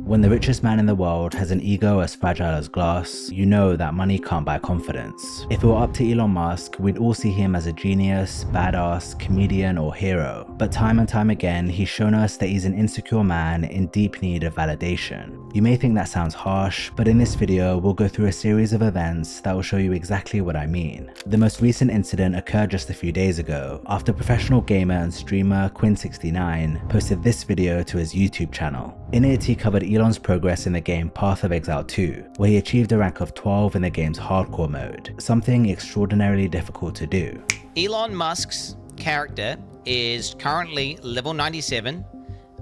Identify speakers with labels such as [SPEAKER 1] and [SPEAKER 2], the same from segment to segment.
[SPEAKER 1] When the richest man in the world has an ego as fragile as glass, you know that money can't buy confidence. If it were up to Elon Musk, we'd all see him as a genius, badass, comedian, or hero. But time and time again, he's shown us that he's an insecure man in deep need of validation. You may think that sounds harsh, but in this video, we'll go through a series of events that will show you exactly what I mean. The most recent incident occurred just a few days ago, after professional gamer and streamer Quinn69 posted this video to his YouTube channel. In it, he covered Elon's progress in the game Path of Exile 2, where he achieved a rank of 12 in the game's hardcore mode, something extraordinarily difficult to do.
[SPEAKER 2] Elon Musk's character is currently level 97,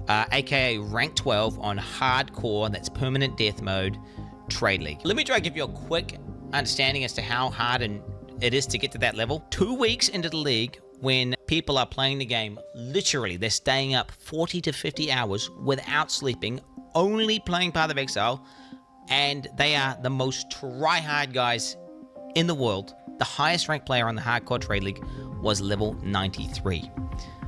[SPEAKER 2] aka rank 12 on hardcore, that's permanent death mode, Trade League. Let me try to give you a quick understanding as to how hard it is to get to that level. 2 weeks into the league, when people are playing the game, literally they're staying up 40 to 50 hours without sleeping, only playing Path of Exile, and they are the most try-hard guys in the world. The highest ranked player on the hardcore Trade League was level 93.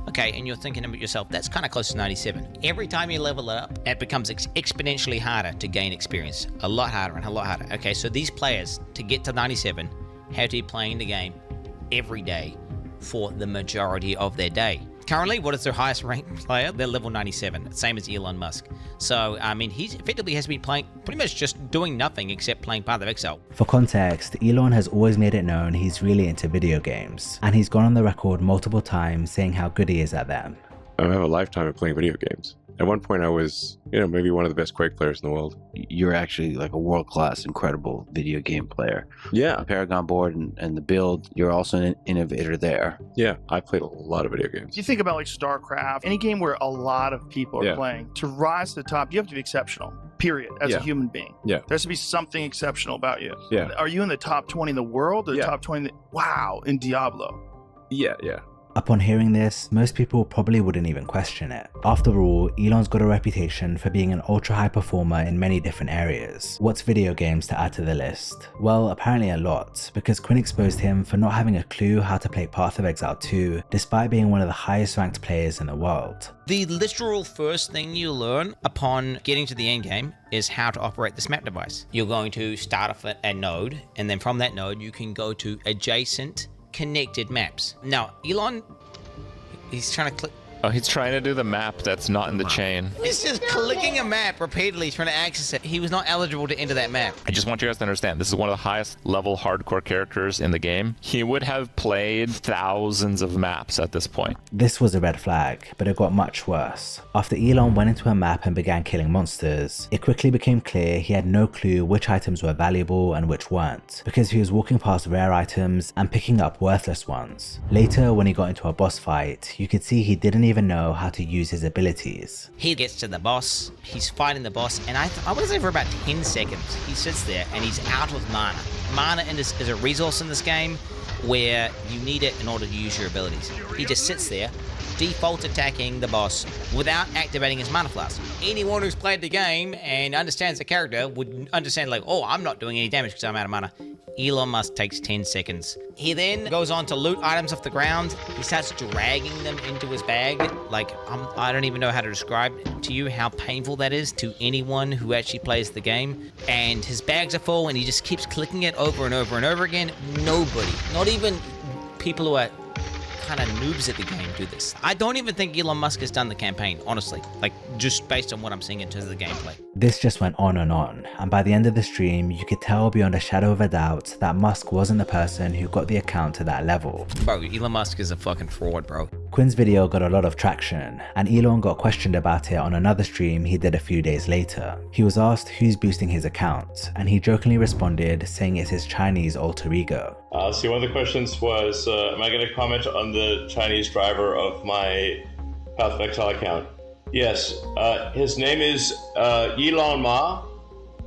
[SPEAKER 2] Okay, and you're thinking about yourself, that's kind of close to 97. Every time you level it up, it becomes exponentially harder to gain experience. A lot harder and a lot harder. Okay, so these players, to get to 97, have to be playing the game every day for the majority of their day. Currently, what is their highest ranked player? They're level 97, same as Elon Musk. So, I mean, he effectively has been playing, pretty much just doing nothing except playing Path of Exile.
[SPEAKER 1] For context, Elon has always made it known he's really into video games, and he's gone on the record multiple times saying how good he is at them.
[SPEAKER 3] I have a lifetime of playing video games. At one point I was, maybe one of the best Quake players in the world.
[SPEAKER 4] You're actually like a world-class, incredible video game player.
[SPEAKER 3] Yeah.
[SPEAKER 4] The Paragon board and the build, you're also an innovator there.
[SPEAKER 3] Yeah, I played a lot of video games.
[SPEAKER 5] You think about like StarCraft, any game where a lot of people are playing, to rise to the top, you have to be exceptional, period, as a human being.
[SPEAKER 3] Yeah.
[SPEAKER 5] There has to be something exceptional about you.
[SPEAKER 3] Yeah.
[SPEAKER 5] Are you in the top 20 in the world or the top 20? Wow, in Diablo.
[SPEAKER 3] Yeah.
[SPEAKER 1] Upon hearing this, most people probably wouldn't even question it. After all, Elon's got a reputation for being an ultra high performer in many different areas. What's video games to add to the list? Well, apparently a lot, because Quinn exposed him for not having a clue how to play Path of Exile 2, despite being one of the highest ranked players in the world.
[SPEAKER 2] The literal first thing you learn upon getting to the end game is how to operate this map device. You're going to start off at a node, and then from that node you can go to adjacent connected maps. Now, Elon, he's trying to click.
[SPEAKER 6] Oh, he's trying to do the map that's not in the chain.
[SPEAKER 2] He's just clicking a map repeatedly, trying to access it. He was not eligible to enter that map.
[SPEAKER 6] I just want you guys to understand, this is one of the highest level hardcore characters in the game. He would have played thousands of maps at this point.
[SPEAKER 1] This was a red flag, but it got much worse. After Elon went into a map and began killing monsters, it quickly became clear he had no clue which items were valuable and which weren't, because he was walking past rare items and picking up worthless ones. Later, when he got into a boss fight, you could see he didn't even know how to use his abilities.
[SPEAKER 2] He gets to the boss, he's fighting the boss, and I want to say for about 10 seconds, he sits there and he's out of mana. Mana is a resource in this game where you need it in order to use your abilities. He just sits there, default attacking the boss without activating his mana flask. Anyone who's played the game and understands the character would understand like, oh, I'm not doing any damage because I'm out of mana. Elon Musk takes 10 seconds. He then goes on to loot items off the ground. He starts dragging them into his bag. Like, I don't even know how to describe to you how painful that is to anyone who actually plays the game. And his bags are full and he just keeps clicking it over and over and over again. Nobody, not even people who are kind of noobs at the game, do this. I don't even think Elon Musk has done the campaign, honestly, like just based on what I'm seeing in terms of the gameplay.
[SPEAKER 1] This just went on, and by the end of the stream, you could tell beyond a shadow of a doubt that Musk wasn't the person who got the account to that level.
[SPEAKER 2] Bro, Elon Musk is a fucking fraud, bro.
[SPEAKER 1] Quinn's video got a lot of traction, and Elon got questioned about it on another stream he did a few days later. He was asked who's boosting his account, and he jokingly responded saying it's his Chinese alter ego.
[SPEAKER 7] So one of the questions was, am I going to comment on the Chinese driver of my Path of Exile account? Yes, his name is Elon Ma,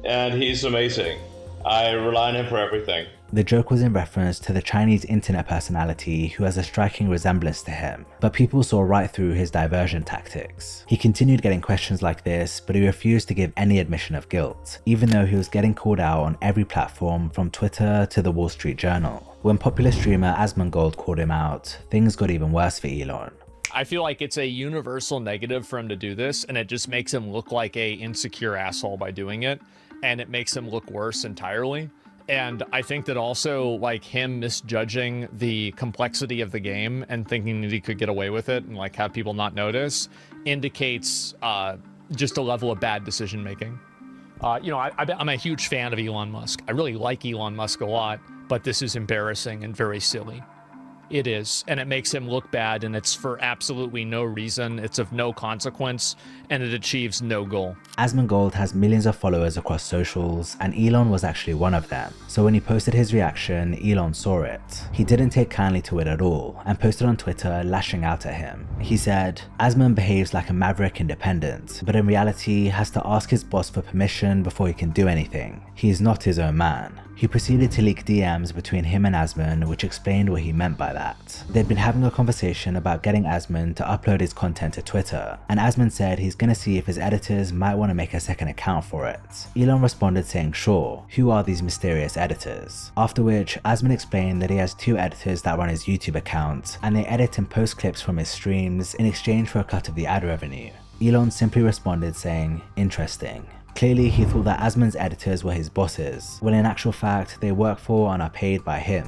[SPEAKER 7] and he's amazing. I rely on him for everything.
[SPEAKER 1] The joke was in reference to the Chinese internet personality who has a striking resemblance to him, but people saw right through his diversion tactics. He continued getting questions like this, but he refused to give any admission of guilt, even though he was getting called out on every platform from Twitter to the Wall Street Journal. When popular streamer Asmongold called him out, things got even worse for Elon.
[SPEAKER 8] I feel like it's a universal negative for him to do this, and it just makes him look like a insecure asshole by doing it, and it makes him look worse entirely. And I think that also, like, him misjudging the complexity of the game and thinking that he could get away with it and, like, have people not notice indicates just a level of bad decision making. I'm a huge fan of Elon Musk. I really like Elon Musk a lot, but this is embarrassing and very silly. It is, and it makes him look bad, and it's for absolutely no reason. It's of no consequence, and it achieves no goal.
[SPEAKER 1] Asmongold has millions of followers across socials, and Elon was actually one of them. So when he posted his reaction, Elon saw it. He didn't take kindly to it at all, and posted on Twitter lashing out at him. He said, Asmon behaves like a maverick independent, but in reality has to ask his boss for permission before he can do anything. He is not his own man. He proceeded to leak DMs between him and Asmon, which explained what he meant by that. They'd been having a conversation about getting Asmon to upload his content to Twitter, and Asmon said he's gonna see if his editors might want to make a second account for it. Elon responded saying sure, who are these mysterious editors? After which, Asmon explained that he has 2 editors that run his YouTube account, and they edit and post clips from his streams in exchange for a cut of the ad revenue. Elon simply responded saying, interesting. Clearly, he thought that Asmon's editors were his bosses, when in actual fact, they work for and are paid by him.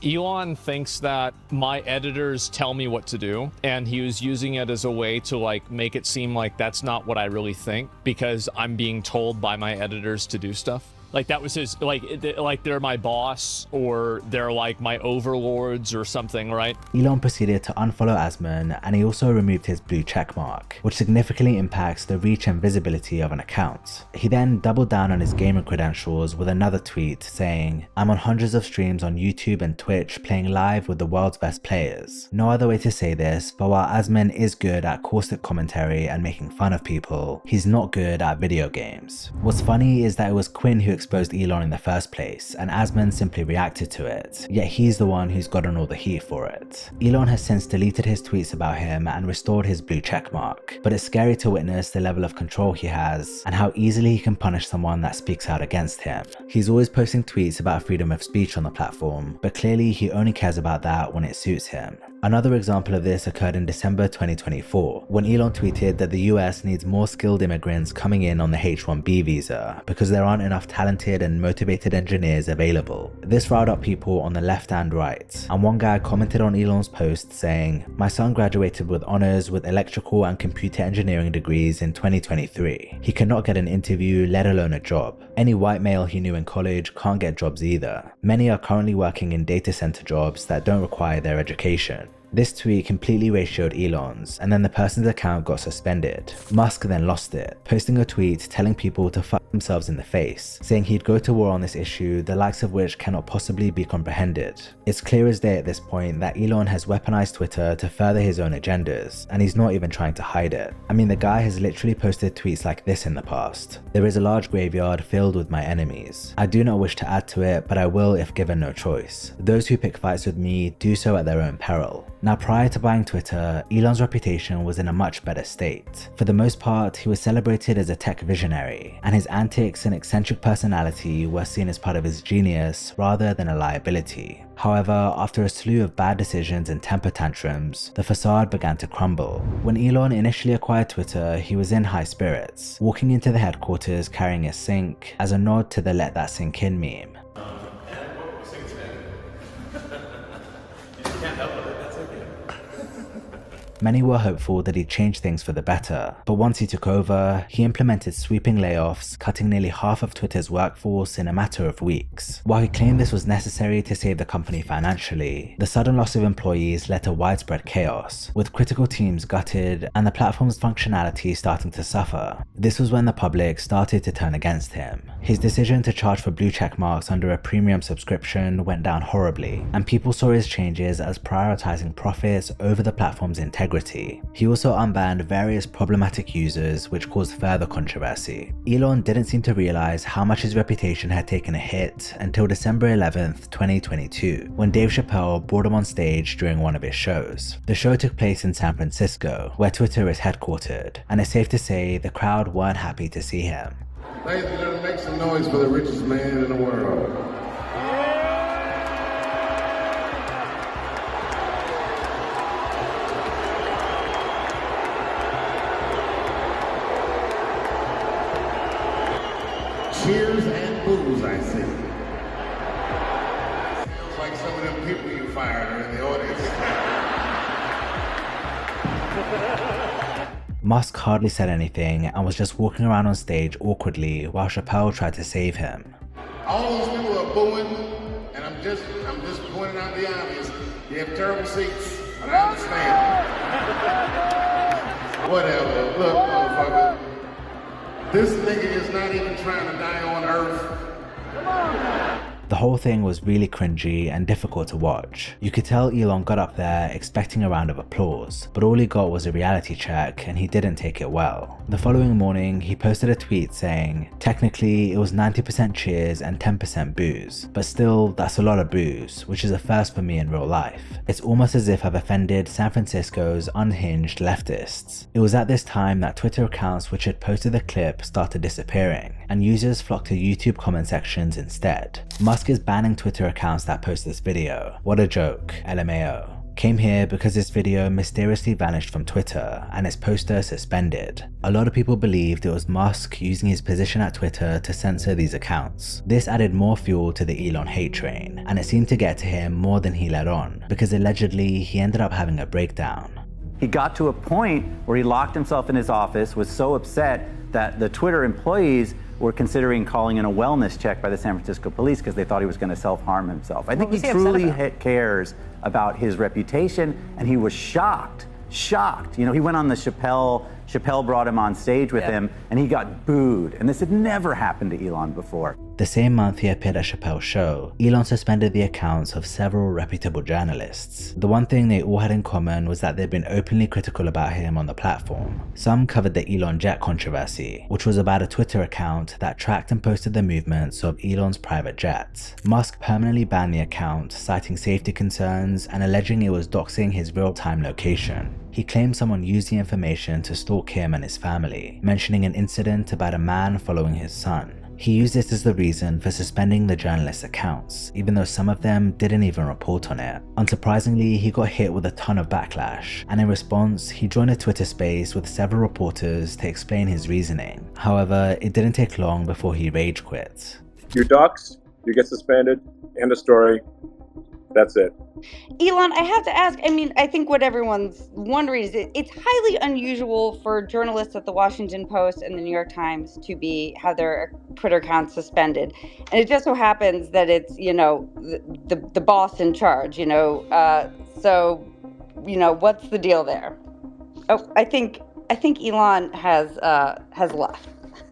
[SPEAKER 8] Elon thinks that my editors tell me what to do, and he was using it as a way to, like, make it seem like that's not what I really think, because I'm being told by my editors to do stuff. Like, that was his, like they're my boss, or they're like my overlords or something, right?
[SPEAKER 1] Elon proceeded to unfollow Asmon, and he also removed his blue checkmark, which significantly impacts the reach and visibility of an account. He then doubled down on his gaming credentials with another tweet saying, I'm on hundreds of streams on YouTube and Twitch playing live with the world's best players. No other way to say this, but while Asmon is good at caustic commentary and making fun of people, he's not good at video games. What's funny is that it was Quinn who exposed Elon in the first place, and Asmon simply reacted to it, yet he's the one who's gotten all the heat for it. Elon has since deleted his tweets about him and restored his blue checkmark, but it's scary to witness the level of control he has and how easily he can punish someone that speaks out against him. He's always posting tweets about freedom of speech on the platform, but clearly he only cares about that when it suits him. Another example of this occurred in December 2024, when Elon tweeted that the US needs more skilled immigrants coming in on the H-1B visa because there aren't enough talented and motivated engineers available. This riled up people on the left and right, and one guy commented on Elon's post saying, my son graduated with honors with electrical and computer engineering degrees in 2023. He cannot get an interview, let alone a job. Any white male he knew in college can't get jobs either. Many are currently working in data center jobs that don't require their education. This tweet completely ratioed Elon's, and then the person's account got suspended. Musk then lost it, posting a tweet telling people to fuck themselves in the face, saying he'd go to war on this issue, the likes of which cannot possibly be comprehended. It's clear as day at this point that Elon has weaponized Twitter to further his own agendas, and he's not even trying to hide it. I mean, the guy has literally posted tweets like this in the past. There is a large graveyard filled with my enemies. I do not wish to add to it, but I will if given no choice. Those who pick fights with me do so at their own peril. Now, prior to buying Twitter, Elon's reputation was in a much better state. For the most part, he was celebrated as a tech visionary, and his antics and eccentric personality were seen as part of his genius rather than a liability. However, after a slew of bad decisions and temper tantrums, the facade began to crumble. When Elon initially acquired Twitter, he was in high spirits, walking into the headquarters carrying a sink as a nod to the "let that sink in" meme. Many were hopeful that he'd change things for the better, but once he took over, he implemented sweeping layoffs, cutting nearly half of Twitter's workforce in a matter of weeks. While he claimed this was necessary to save the company financially, the sudden loss of employees led to widespread chaos, with critical teams gutted and the platform's functionality starting to suffer. This was when the public started to turn against him. His decision to charge for blue check marks under a premium subscription went down horribly, and people saw his changes as prioritizing profits over the platform's integrity. He also unbanned various problematic users, which caused further controversy. Elon didn't seem to realize how much his reputation had taken a hit until December 11th, 2022, when Dave Chappelle brought him on stage during one of his shows. The show took place in San Francisco, where Twitter is headquartered, and it's safe to say the crowd weren't happy to see him.
[SPEAKER 9] Ladies and gentlemen, make some noise for the richest man in the world. Cheers and booze, I see. Feels like some of them people you fired are in the audience.
[SPEAKER 1] Musk hardly said anything and was just walking around on stage awkwardly while Chappelle tried to save him.
[SPEAKER 9] All those people are booing, and I'm just pointing out the obvious. You have terrible seats, and I understand. Whatever. Look, motherfucker. This nigga is not even trying to die on Earth. Come on.
[SPEAKER 1] The whole thing was really cringy and difficult to watch. You could tell Elon got up there expecting a round of applause, but all he got was a reality check and he didn't take it well. The following morning, he posted a tweet saying, technically it was 90% cheers and 10% boos, but still that's a lot of boos, which is a first for me in real life. It's almost as if I've offended San Francisco's unhinged leftists. It was at this time that Twitter accounts which had posted the clip started disappearing, and users flocked to YouTube comment sections instead. Musk is banning Twitter accounts that post this video. What a joke, LMAO. Came here because this video mysteriously vanished from Twitter and its poster suspended. A lot of people believed it was Musk using his position at Twitter to censor these accounts. This added more fuel to the Elon hate train, and it seemed to get to him more than he let on, because allegedly he ended up having a breakdown.
[SPEAKER 10] He got to a point where he locked himself in his office, was so upset that the Twitter employees were considering calling in a wellness check by the San Francisco police because they thought he was going to self-harm himself. I think he truly cares about his reputation, and he was shocked. You know, he went on the Chappelle brought him on stage with him, and he got booed. And this had never happened to Elon before.
[SPEAKER 1] The same month he appeared at Chappelle's show, Elon suspended the accounts of several reputable journalists. The one thing they all had in common was that they'd been openly critical about him on the platform. Some covered the Elon Jet controversy, which was about a Twitter account that tracked and posted the movements of Elon's private jets. Musk permanently banned the account, citing safety concerns and alleging it was doxing his real-time location. He claimed someone used the information to stalk him and his family, mentioning an incident about a man following his son. He used this as the reason for suspending the journalists' accounts, even though some of them didn't even report on it. Unsurprisingly, he got hit with a ton of backlash, and in response, he joined a Twitter space with several reporters to explain his reasoning. However, it didn't take long before he rage quit.
[SPEAKER 11] You're doxxed, you get suspended, end of story. That's it.
[SPEAKER 12] Elon, I have to ask, I mean, I think what everyone's wondering is it's highly unusual for journalists at the Washington Post and the New York Times to have their Twitter accounts suspended. And it just so happens that it's, you know, the boss in charge, you know. So, you know, what's the deal there? Oh, I think Elon has left.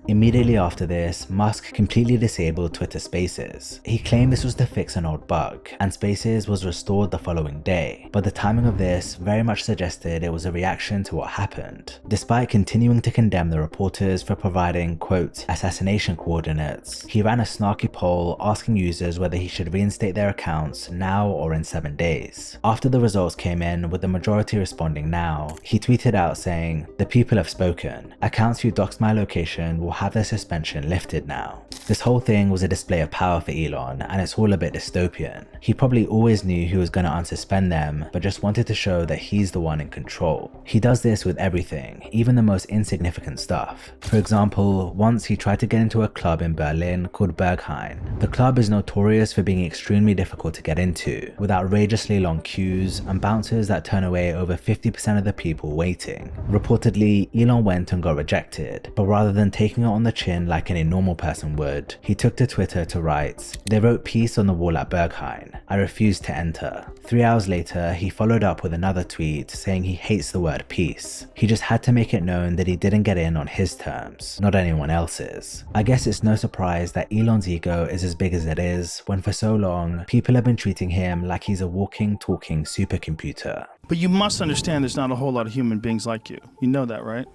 [SPEAKER 1] Immediately after this, Musk completely disabled Twitter Spaces. He claimed this was to fix an old bug, and Spaces was restored the following day, but the timing of this very much suggested it was a reaction to what happened. Despite continuing to condemn the reporters for providing, quote, assassination coordinates, he ran a snarky poll asking users whether he should reinstate their accounts now or in 7 days. After the results came in, with the majority responding now, he tweeted out saying, "The people have spoken. Accounts who doxed my location will have their suspension lifted now." This whole thing was a display of power for Elon, and it's all a bit dystopian. He probably always knew he was going to unsuspend them, but just wanted to show that he's the one in control. He does this with everything, even the most insignificant stuff. For example, once he tried to get into a club in Berlin called Berghain. The club is notorious for being extremely difficult to get into, with outrageously long queues and bouncers that turn away over 50% of the people waiting. Reportedly, Elon went and got rejected, but rather than taking it on the chin like any normal person would, he took to Twitter to write, "They wrote peace on the wall at Berghain. I refused to enter." 3 hours later, he followed up with another tweet saying he hates the word peace. He just had to make it known that he didn't get in on his terms, not anyone else's. I guess it's no surprise that Elon's ego is as big as it is, when for so long, people have been treating him like he's a walking, talking supercomputer.
[SPEAKER 5] But you must understand there's not a whole lot of human beings like you. You know that, right?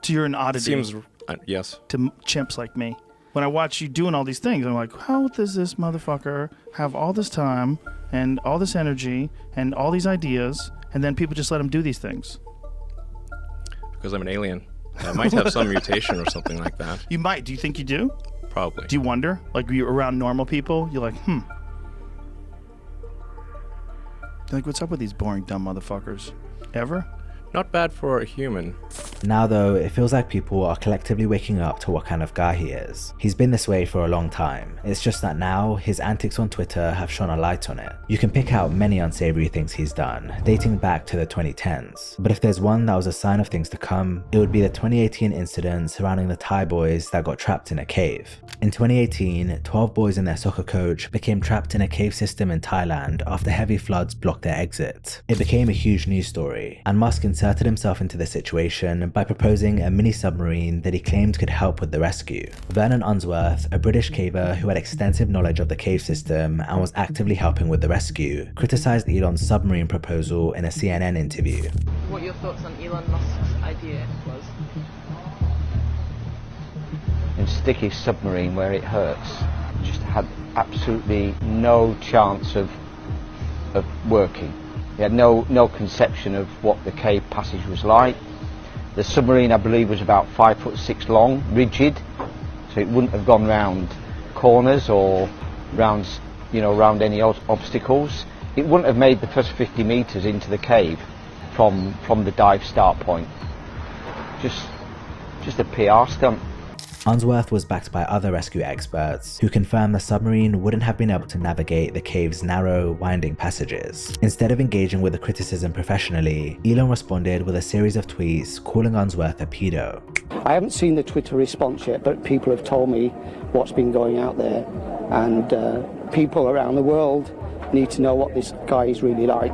[SPEAKER 5] So you're an oddity.
[SPEAKER 3] Seems, yes.
[SPEAKER 5] To chimps like me. When I watch you doing all these things, I'm like, how does this motherfucker have all this time and all this energy and all these ideas, and then people just let him do these things?
[SPEAKER 3] Because I'm an alien. I might have some mutation or something like that.
[SPEAKER 5] You might. Do you think you do?
[SPEAKER 3] Probably.
[SPEAKER 5] Do you wonder? Like, you're around normal people, you're like, You're like, what's up with these boring, dumb motherfuckers? Ever?
[SPEAKER 3] Not bad for a human.
[SPEAKER 1] Now though, it feels like people are collectively waking up to what kind of guy he is. He's been this way for a long time. It's just that now, his antics on Twitter have shone a light on it. You can pick out many unsavory things he's done, dating back to the 2010s. But if there's one that was a sign of things to come, it would be the 2018 incident surrounding the Thai boys that got trapped in a cave. In 2018, 12 boys and their soccer coach became trapped in a cave system in Thailand after heavy floods blocked their exit. It became a huge news story, and Musk inserted himself into the situation by proposing a mini submarine that he claimed could help with the rescue. Vernon Unsworth, a British caver who had extensive knowledge of the cave system and was actively helping with the rescue, criticized Elon's submarine proposal in a CNN interview.
[SPEAKER 13] What your thoughts on Elon Musk's idea was?
[SPEAKER 14] And stick his submarine where it hurts. Just had absolutely no chance of working. He had no conception of what the cave passage was like. The submarine, I believe, was about 5'6" long, rigid, so it wouldn't have gone round corners or round any obstacles. It wouldn't have made the first 50 meters into the cave from the dive start point. Just a PR stunt.
[SPEAKER 1] Unsworth was backed by other rescue experts who confirmed the submarine wouldn't have been able to navigate the cave's narrow, winding passages. Instead of engaging with the criticism professionally, Elon responded with a series of tweets calling Unsworth a pedo.
[SPEAKER 15] I haven't seen the Twitter response yet, but people have told me what's been going out there, and people around the world need to know what this guy is really like.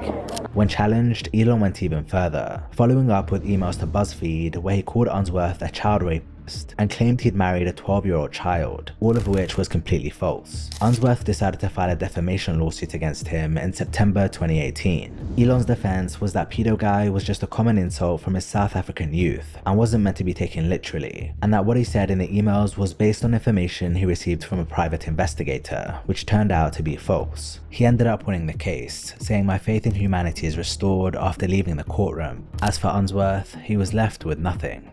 [SPEAKER 1] When challenged, Elon went even further, following up with emails to BuzzFeed where he called Unsworth a child rapist and claimed he'd married a 12-year-old child, all of which was completely false. Unsworth decided to file a defamation lawsuit against him in September 2018. Elon's defense was that pedo guy was just a common insult from his South African youth and wasn't meant to be taken literally, and that what he said in the emails was based on information he received from a private investigator, which turned out to be false. He ended up winning the case, saying my faith in humanity is restored after leaving the courtroom. As for Unsworth, he was left with nothing.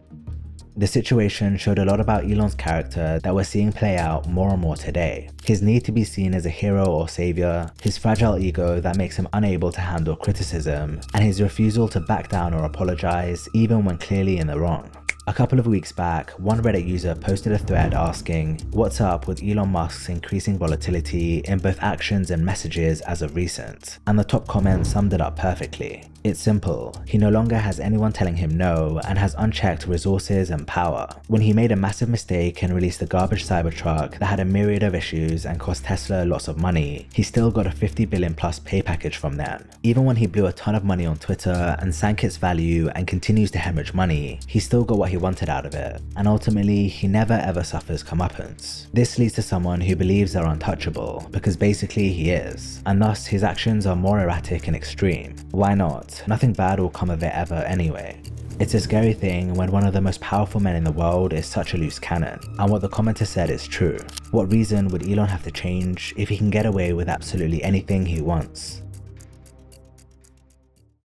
[SPEAKER 1] The situation showed a lot about Elon's character that we're seeing play out more and more today. His need to be seen as a hero or savior, his fragile ego that makes him unable to handle criticism, and his refusal to back down or apologize even when clearly in the wrong. A couple of weeks back, one Reddit user posted a thread asking, "What's up with Elon Musk's increasing volatility in both actions and messages as of recent?" And the top comment summed it up perfectly. It's simple. He no longer has anyone telling him no and has unchecked resources and power. When he made a massive mistake and released the garbage Cybertruck that had a myriad of issues and cost Tesla lots of money, he still got a $50 billion plus pay package from them. Even when he blew a ton of money on Twitter and sank its value and continues to hemorrhage money, he still got what he wanted out of it. And ultimately, he never ever suffers comeuppance. This leads to someone who believes they're untouchable, because basically he is, and thus his actions are more erratic and extreme. Why not? Nothing bad will come of it ever anyway. It's a scary thing when one of the most powerful men in the world is such a loose cannon, and what the commenter said is true. What reason would Elon have to change if he can get away with absolutely anything he wants?